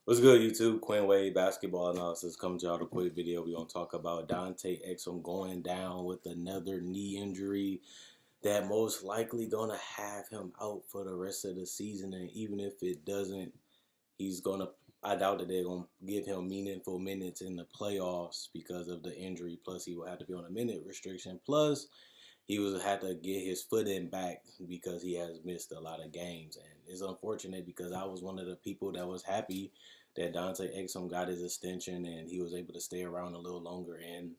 What's good, YouTube? Quinn Wade basketball analysis coming to y'all with a quick video. We're gonna talk about Dante Exum going down with another knee injury that most likely gonna have him out for the rest of the season. And even if it doesn't, he's gonna. I doubt that they're gonna give him meaningful minutes in the playoffs because of the injury. Plus, he will have to be on a minute restriction. Plus, he was had to get his foot in back because he has missed a lot of games, and it's unfortunate because I was one of the people that was happy that Dante Exum got his extension and he was able to stay around a little longer. And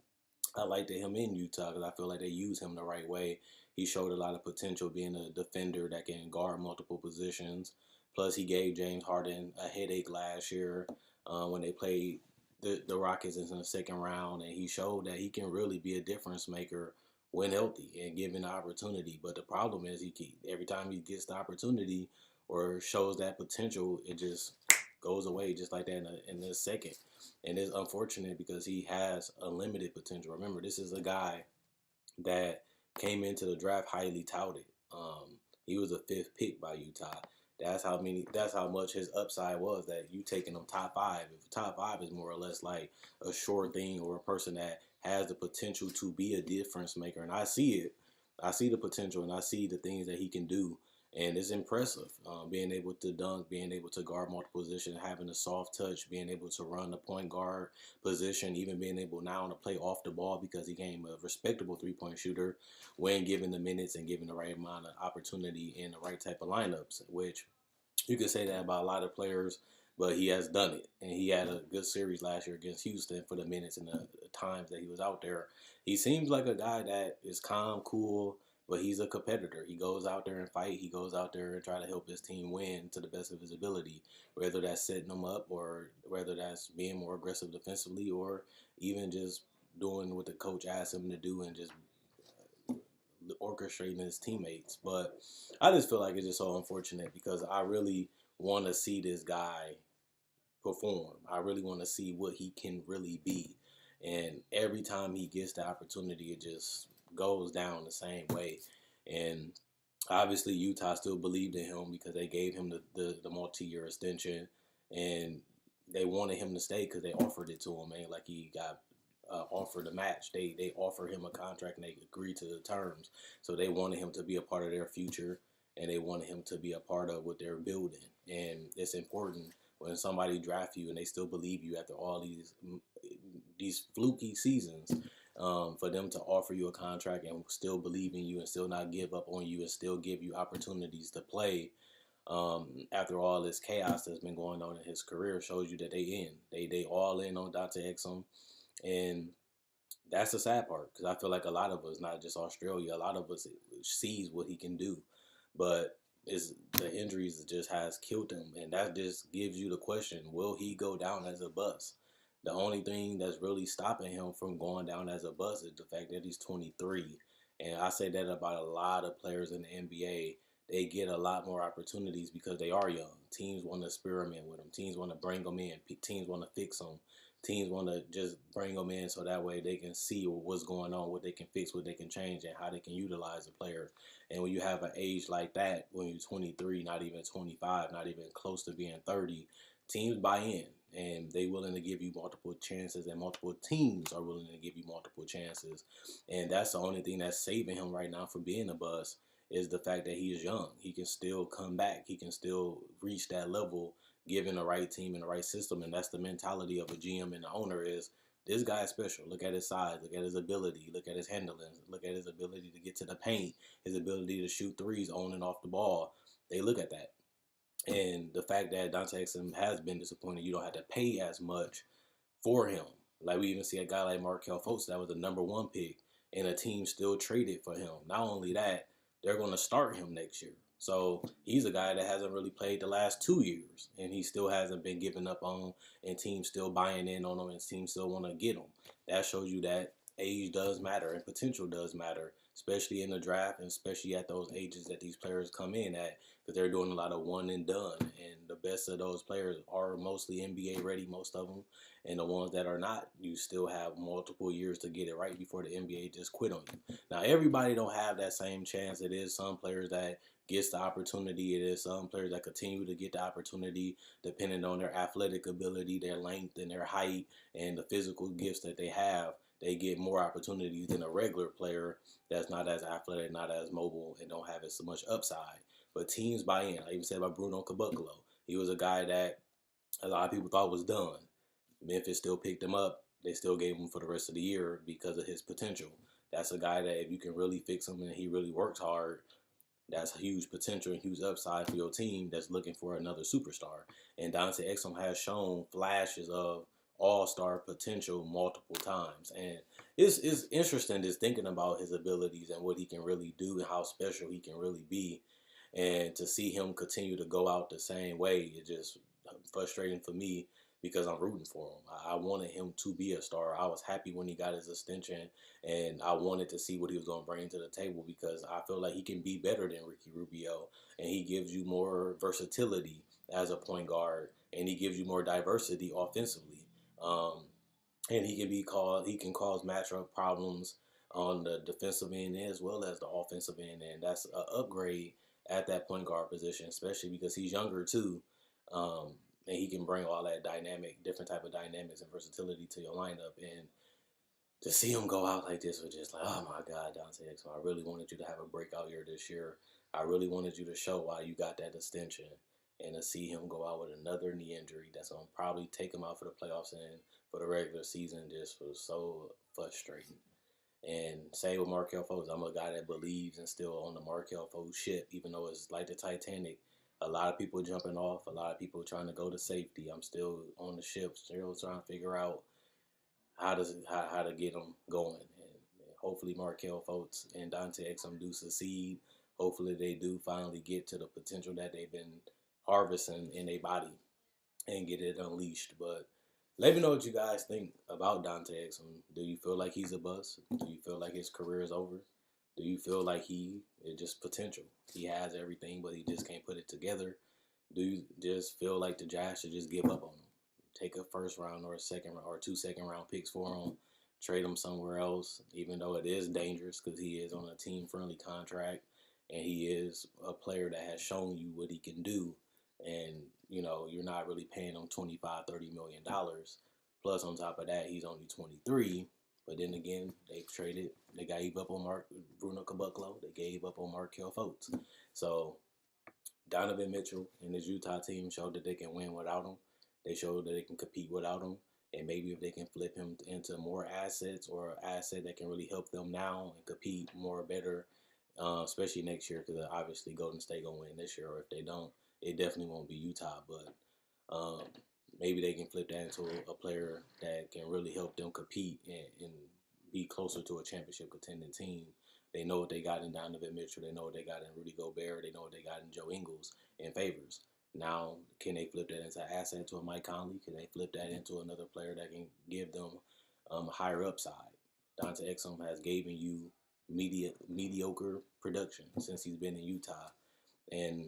I liked him in Utah because I feel like they use him the right way. He showed a lot of potential being a defender that can guard multiple positions. Plus, he gave James Harden a headache last year when they played the Rockets in the second round, and he showed that he can really be a difference maker when healthy and given the opportunity. But the problem is, every time he gets the opportunity or shows that potential, it just goes away just like that in a second. And it's unfortunate because he has unlimited potential. Remember, this is a guy that came into the draft highly touted. He was a fifth pick by Utah. That's how much his upside was. That you taking him top five. If top five is more or less like a sure thing or a person that has the potential to be a difference maker, and I see it. I see the potential, and I see the things that he can do, and it's impressive. Being able to dunk, being able to guard multiple positions, having a soft touch, being able to run the point guard position, even being able now to play off the ball because he became a respectable three-point shooter when given the minutes and given the right amount of opportunity in the right type of lineups, which you could say that about a lot of players, but he has done it. And he had a good series last year against Houston for the minutes and the times that he was out there. He seems like a guy that is calm, cool, but he's a competitor. He goes out there and fight. He goes out there and try to help his team win to the best of his ability, whether that's setting them up or whether that's being more aggressive defensively or even just doing what the coach asked him to do and just orchestrating his teammates. But I just feel like it's just so unfortunate because I really want to see this guy perform. I really want to see what he can really be. And every time he gets the opportunity, it just goes down the same way. And obviously, Utah still believed in him because they gave him the multi-year extension. And they wanted him to stay because they offered it to him, man. Like he got offered a match. They offered him a contract and they agreed to the terms. So they wanted him to be a part of their future and they wanted him to be a part of what they're building. And it's important when somebody draft you and they still believe you after all these fluky seasons, for them to offer you a contract and still believe in you and still not give up on you and still give you opportunities to play. After all this chaos that's been going on in his career, shows you that they all in on Dante Exum, and that's the sad part because I feel like a lot of us, not just Australia, a lot of us sees what he can do, but it's the injuries just has killed him, and that just gives you the question: will he go down as a bust? The only thing that's really stopping him from going down as a bust is the fact that he's 23, and I say that about a lot of players in the NBA. They get a lot more opportunities because they are young. Teams want to experiment with them. Teams want to bring them in. Teams want to fix them. Teams want to just bring them in so that way they can see what's going on, what they can fix, what they can change, and how they can utilize the players. And when you have an age like that, when you're 23, not even 25, not even close to being 30, teams buy in and they willing to give you multiple chances, and multiple teams are willing to give you multiple chances. And that's the only thing that's saving him right now from being a bust is the fact that he is young. He can still come back. He can still reach that level given the right team and the right system. And that's the mentality of a GM and the owner is this guy is special. Look at his size. Look at his ability. Look at his handling. Look at his ability to get to the paint. His ability to shoot threes on and off the ball. They look at that. And the fact that Dante Exum has been disappointed, you don't have to pay as much for him. Like we even see a guy like Markelle Fultz that was the #1 pick, and a team still traded for him. Not only that, they're going to start him next year. So he's a guy that hasn't really played the last 2 years, and he still hasn't been given up on, and teams still buying in on him, and teams still want to get him. That shows you that age does matter and potential does matter, especially in the draft and especially at those ages that these players come in at, because they're doing a lot of one and done. And the best of those players are mostly NBA ready, most of them. And the ones that are not, you still have multiple years to get it right before the NBA just quit on you. Now, everybody don't have that same chance. It is some players that gets the opportunity. It is some players that continue to get the opportunity depending on their athletic ability, their length, and their height, and the physical gifts that they have. They get more opportunities than a regular player that's not as athletic, not as mobile, and don't have as much upside. But teams buy in. I even said about Bruno Caboclo. He was a guy that a lot of people thought was done. Memphis still picked him up. They still gave him for the rest of the year because of his potential. That's a guy that if you can really fix him and he really works hard, that's huge potential and huge upside for your team that's looking for another superstar. And Dante Exum has shown flashes of all-star potential multiple times. And it's interesting just thinking about his abilities and what he can really do and how special he can really be. And to see him continue to go out the same way, it's just frustrating for me because I'm rooting for him. I wanted him to be a star. I was happy when he got his extension, and I wanted to see what he was going to bring to the table because I feel like he can be better than Ricky Rubio, and he gives you more versatility as a point guard, and he gives you more diversity offensively. Um, and he can cause matchup problems on the defensive end as well as the offensive end, and that's an upgrade at that point guard position, especially because he's younger too. Um, and he can bring all that different type of dynamics and versatility to your lineup. And to see him go out like this was just like, oh my God, Dante Exum, I really wanted you to have a breakout year this year. I really wanted you to show why you got that extension. And to see him go out with another knee injury that's going to probably take him out for the playoffs and for the regular season just was so frustrating. And same with Markelle Fultz. I'm a guy that believes and still on the Markelle Fultz ship, even though it's like the Titanic. A lot of people jumping off, a lot of people trying to go to safety. I'm still on the ship, still trying to figure out how to get them going. And hopefully Markelle Fultz and Dante Exum do succeed. Hopefully they do finally get to the potential that they've been harvesting in their body and get it unleashed. But let me know what you guys think about Dante Exum. Do you feel like he's a bust? Do you feel like his career is over? Do you feel like he is just potential? He has everything, but he just can't put it together. Do you just feel like the Jazz should just give up on him? Take a first round or a second round or 2 second round picks for him, trade him somewhere else, even though it is dangerous because he is on a team friendly contract and he is a player that has shown you what he can do. And, you know, you're not really paying him $25-30 million. Plus, on top of that, he's only 23. But then again, they gave up on Bruno Caboclo. They gave up on Markelle Fultz. So Donovan Mitchell and his Utah team showed that they can win without him. They showed that they can compete without him. And maybe if they can flip him into more assets or an asset that can really help them now and compete more better, especially next year, because obviously Golden State going to win this year. Or if they don't, it definitely won't be Utah. But maybe they can flip that into a player that can really help them compete and be closer to a championship contending team. They know what they got in Donovan Mitchell. They know what they got in Rudy Gobert. They know what they got in Joe Ingles and Favors. Now, can they flip that into an asset to a Mike Conley? Can they flip that into another player that can give them a higher upside? Dante Exum has given you mediocre production since he's been in Utah. And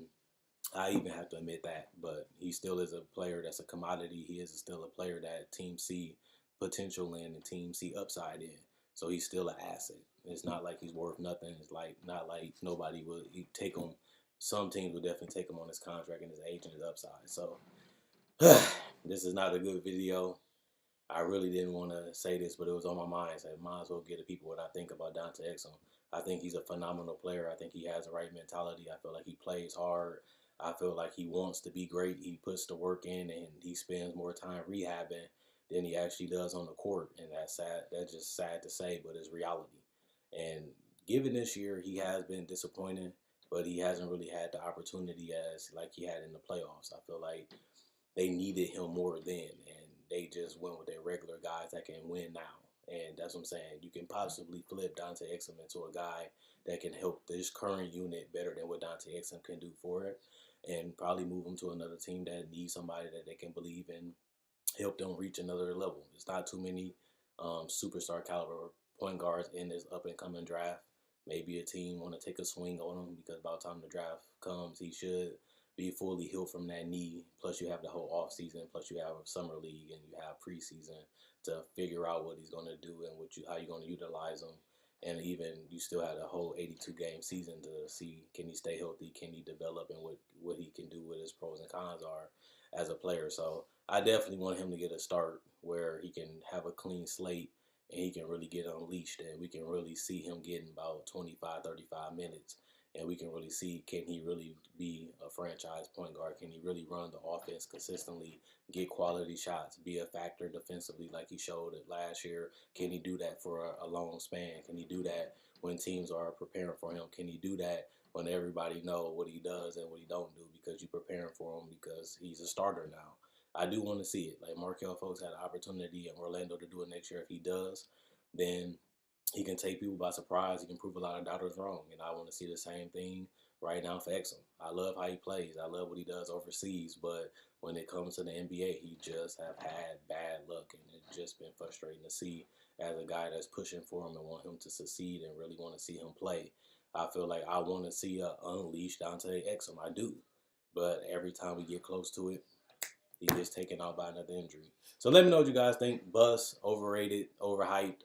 I even have to admit that, but he still is a player that's a commodity. He is still a player that teams see potential in and teams see upside in. So he's still an asset. It's not like he's worth nothing. It's like not like nobody would take him. Some teams would definitely take him on his contract and his age and his upside. So this is not a good video. I really didn't want to say this, but it was on my mind. So I might as well give the people what I think about Dante Exum. I think he's a phenomenal player. I think he has the right mentality. I feel like he plays hard. I feel like he wants to be great. He puts the work in, and he spends more time rehabbing than he actually does on the court. And that's sad. That's just sad to say, but it's reality. And given this year, he has been disappointing, but he hasn't really had the opportunity as like he had in the playoffs. I feel like they needed him more then, and they just went with their regular guys that can win now. And that's what I'm saying. You can possibly flip Dante Exum into a guy that can help this current unit better than what Dante Exum can do for it, and probably move them to another team that needs somebody that they can believe in, help them reach another level. It's not too many superstar caliber point guards in this up and coming draft. maybe a team want to take a swing on him because by the time the draft comes, he should be fully healed from that knee. Plus, you have the whole off season. Plus, you have a summer league and you have preseason to figure out what he's going to do and how you're going to utilize him. And even you still had a whole 82 game season to see, can he stay healthy, can he develop, and what he can do, what his pros and cons are as a player. So I definitely want him to get a start where he can have a clean slate and he can really get unleashed, and we can really see him getting about 25, 35 minutes. And we can really see, can he really be a franchise point guard? Can he really run the offense consistently, get quality shots, be a factor defensively like he showed it last year? Can he do that for a long span? Can he do that when teams are preparing for him? Can he do that when everybody know what he does and what he don't do because you're preparing for him because he's a starter now? I do want to see it. Like Markelle Fultz had an opportunity in Orlando to do it next year. If he does, then he can take people by surprise. He can prove a lot of doubters wrong. And I want to see the same thing right now for Exum. I love how he plays. I love what he does overseas. But when it comes to the NBA, he just have had bad luck. And it's just been frustrating to see as a guy that's pushing for him and want him to succeed and really want to see him play. I feel like I want to see a unleashed Dante Exum. I do. But every time we get close to it, he gets taken out by another injury. So let me know what you guys think. Bust, overrated, overhyped.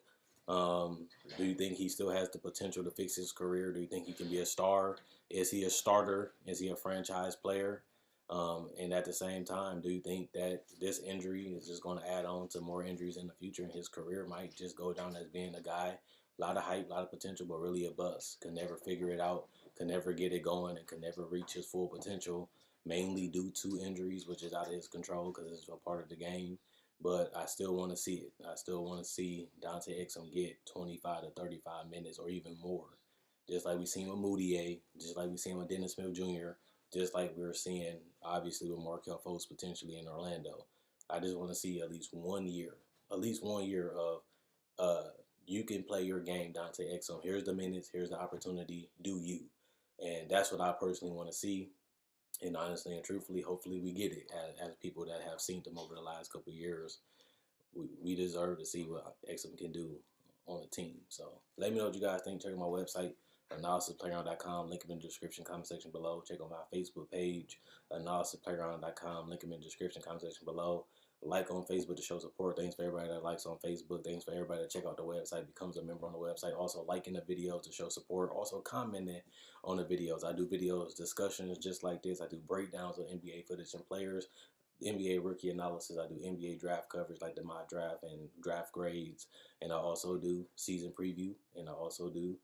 Do you think he still has the potential to fix his career? Do you think he can be a star? Is he a starter? Is he a franchise player? And at the same time, do you think that this injury is just going to add on to more injuries in the future and his career might just go down as being a guy, a lot of hype, a lot of potential, but really a bust, can never figure it out, can never get it going, and can never reach his full potential, mainly due to injuries, which is out of his control because it's a part of the game. But I still want to see it. I still want to see Dante Exum get 25 to 35 minutes or even more. Just like we seen with Moutier, just like we seen with Dennis Smith Jr., just like we were seeing, obviously, with Markelle Fultz potentially in Orlando. I just want to see at least 1 year of you can play your game, Dante Exum. Here's the minutes, here's the opportunity, do you. And that's what I personally want to see. And honestly and truthfully, hopefully we get it as people that have seen them over the last couple of years. We deserve to see what Exum can do on the team. So let me know what you guys think. Check out my website, analysisplayground.com. Link in the description, comment section below. Check out my Facebook page, analysisplayground.com. Link in the description, comment section below. Like on Facebook to show support. Thanks for everybody that likes on Facebook. Thanks for everybody that check out the website, becomes a member on the website. Also liking the video to show support. Also commenting on the videos. I do videos, discussions just like this. I do breakdowns of NBA footage and players, NBA rookie analysis. I do NBA draft coverage like the mock draft and draft grades. And I also do season preview. And I also do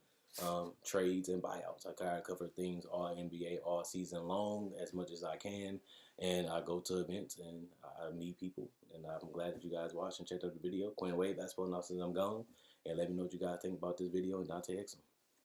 trades and buyouts. I kind of cover things all NBA all season long as much as I can. And I go to events and I meet people. And I'm glad that you guys watched and checked out the video. Quinn Wade, that's for now since I'm gone. And let me know what you guys think about this video and Dante Exum.